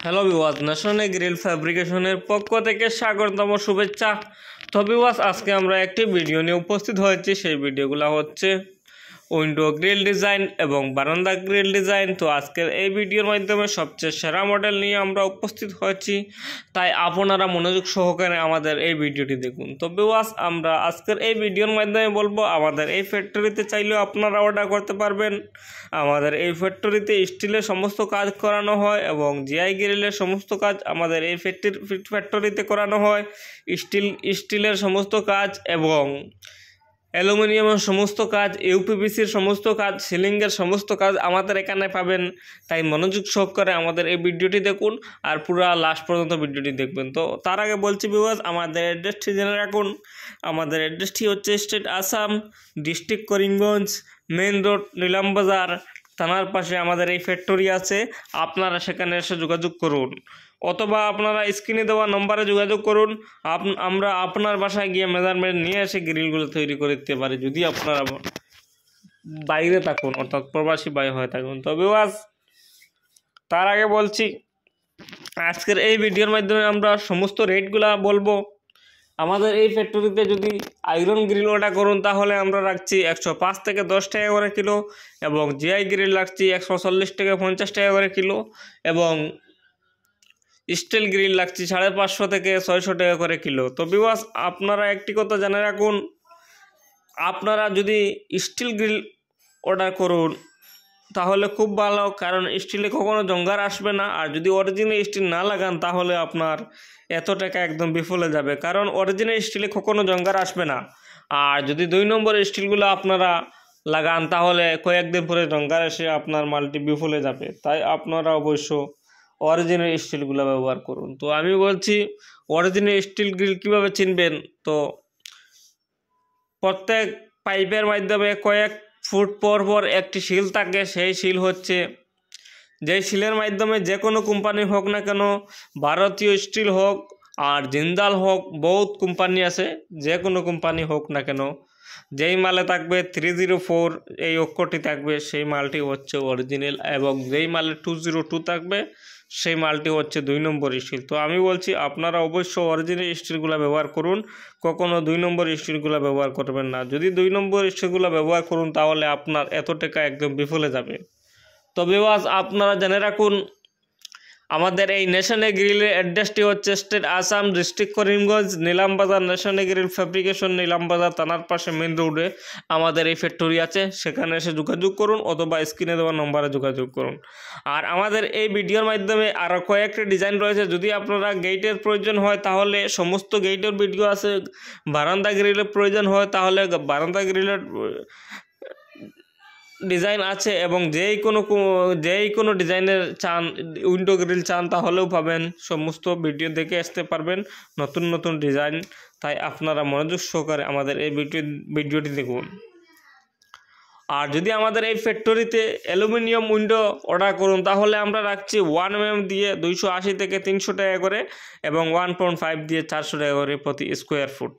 Hello viewers, national grill ফ্যাব্রিকেশনের পক্ষ থেকে স্বাগতম, শুভেচ্ছা। তো ভিউয়ার্স, আজকে আমরা একটি ভিডিও নিয়ে উপস্থিত হয়েছি। সেই ভিডিওগুলো হচ্ছে উইন্ডো গ্রিল ডিজাইন এবং বারান্দা গ্রিল ডিজাইন। তো আজকের এই ভিডিওর মাধ্যমে সবচেয়ে সেরা মডেল নিয়ে আমরা উপস্থিত হয়েছি, তাই আপনারা মনোযোগ সহকারে আমাদের এই ভিডিওটি দেখুন। তো ভিউয়ার্স, আমরা আজকের এই ভিডিওর মাধ্যমে বলবো আমাদের এই ফ্যাক্টরিতে চাইলেও আপনারা অর্ডার করতে পারবেন। আমাদের এই ফ্যাক্টরিতে স্টিলের সমস্ত কাজ করানো হয় এবং জিআই গ্রিলের সমস্ত কাজ আমাদের এই ফ্যাক্টরিতে করানো হয়। স্টিলের সমস্ত কাজ এবং অ্যালুমিনিয়ামের সমস্ত কাজ, ইউপিভিসির সমস্ত কাজ, সিলিংয়ের সমস্ত কাজ আমাদের এখানে পাবেন। তাই মনোযোগ সহকারে আমাদের এই ভিডিওটি দেখুন আর পুরো লাস্ট পর্যন্ত ভিডিওটি দেখবেন। তো তার আগে বলছি ভিউয়ার্স, আমাদের অ্যাড্রেসটি জেনে রাখুন। আমাদের অ্যাড্রেসটি হচ্ছে state Assam, district Karimganj, main road, Nilambazar থানার পাশে আমাদের এই ফ্যাক্টরি আছে। আপনারা সেখানে এসে যোগাযোগ করুন অথবা আপনারা স্ক্রিনে দেওয়া নম্বরে যোগাযোগ করুন। আমরা আপনার বাসায় গিয়ে মেজারমেন্ট নিয়ে এসে গ্রিলগুলো তৈরি করে দিতে পারি, যদি আপনারা বাইরে থাকুন, অর্থাৎ প্রবাসী বাইরে হয়ে থাকুন। তবে তার আগে বলছি, আজকের এই ভিডিওর মাধ্যমে আমরা সমস্ত রেটগুলা বলবো। আমাদের এই ফ্যাক্টরিতে যদি আয়রন গ্রিল অর্ডার করুন তাহলে আমরা রাখছি 105 থেকে 10 টাকা করে কিলো, এবং জিআই গ্রিল রাখছি 140 থেকে 50 টাকা করে কিলো, এবং স্টিল গ্রিল লাগছে 550 থেকে 600 টাকা করে কিলো। তো ভিউয়ার্স, আপনারা একটি কথা জেনে রাখুন, আপনারা যদি স্টিল গ্রিল অর্ডার করুন তাহলে খুব ভালো, কারণ স্টিলে কখনো জঙ্গার আসবে না। আর যদি অরিজিনাল স্টিল না লাগান তাহলে আপনার এত টাকা একদম বিফলে যাবে, কারণ অরিজিনাল স্টিলে কখনো জঙ্গার আসবে না। আর যদি 2 নম্বর স্টিলগুলো আপনারা লাগান তাহলে কয়েকদিন পরে জঙ্গার এসে আপনার মালটি বিফলে যাবে। তাই আপনারা অবশ্য অরিজিনাল স্টিলগুলো ব্যবহার করুন। তো আমি বলছি, অরিজিনাল স্টিল গ্রিল কীভাবে চিনবেন? তো প্রত্যেক পাইপের মাধ্যমে কয়েক ফুট পর পর একটি শিল থাকে। সেই শিল হচ্ছে, যেই শিলের মাধ্যমে যে কোনো কোম্পানি হোক না কেন, ভারতীয় স্টিল হোক আর জিন্দাল হোক, বহুত কোম্পানি আছে, যে কোনো কোম্পানি হোক না কেন, যেই মালে থাকবে 304 এই অক্ষরটি থাকবে সেই মালটি হচ্ছে অরিজিনাল, এবং যেই মালে 202 থাকবে সেই মালটি হচ্ছে 2 নম্বর স্টিল। তো আমি বলছি আপনারা অবশ্য অরিজিনাল স্টিলগুলো ব্যবহার করুন, কখনো 2 নম্বর স্টিলগুলো ব্যবহার করবেন না। যদি 2 নম্বর স্টিলগুলো ব্যবহার করুন তাহলে আপনার এত টাকা একদম বিফলে যাবে। তবে আপনারা জেনে রাখুন, আমাদের এই ন্যাশনাল গ্রিলের অ্যাড্রেসটি হচ্ছে state Assam, district Karimganj, Nilambazar. National grill fabrication, Nilambazar থানার পাশে মেন রোডে আমাদের এই ফ্যাক্টরি আছে। সেখানে এসে যোগাযোগ করুন অথবা স্ক্রিনে দেওয়া নম্বরে যোগাযোগ করুন। আর আমাদের এই ভিডিওর মাধ্যমে আরও কয়েকটি ডিজাইন রয়েছে। যদি আপনারা গেটের প্রয়োজন হয় তাহলে সমস্ত গেটের ভিডিও আছে, বারান্দা গ্রিলের প্রয়োজন হয় তাহলে বারান্দা গ্রিলের ডিজাইন আছে, এবং যেই কোনো ডিজাইনের চান, উইন্ডো গ্রিল চান তাহলেও পাবেন। সমস্ত ভিডিও দেখে আসতে পারবেন, নতুন নতুন ডিজাইন। তাই আপনারা মনোযোগ সহকারে আমাদের এই ভিডিওটি দেখুন। আর যদি আমাদের এই ফ্যাক্টরিতে অ্যালুমিনিয়াম উইন্ডো অর্ডার করুন তাহলে আমরা রাখছি 1 mm দিয়ে 280 থেকে 300 টাকা করে, এবং 1.5 দিয়ে 400 টাকা করে প্রতি স্কোয়ার ফুট।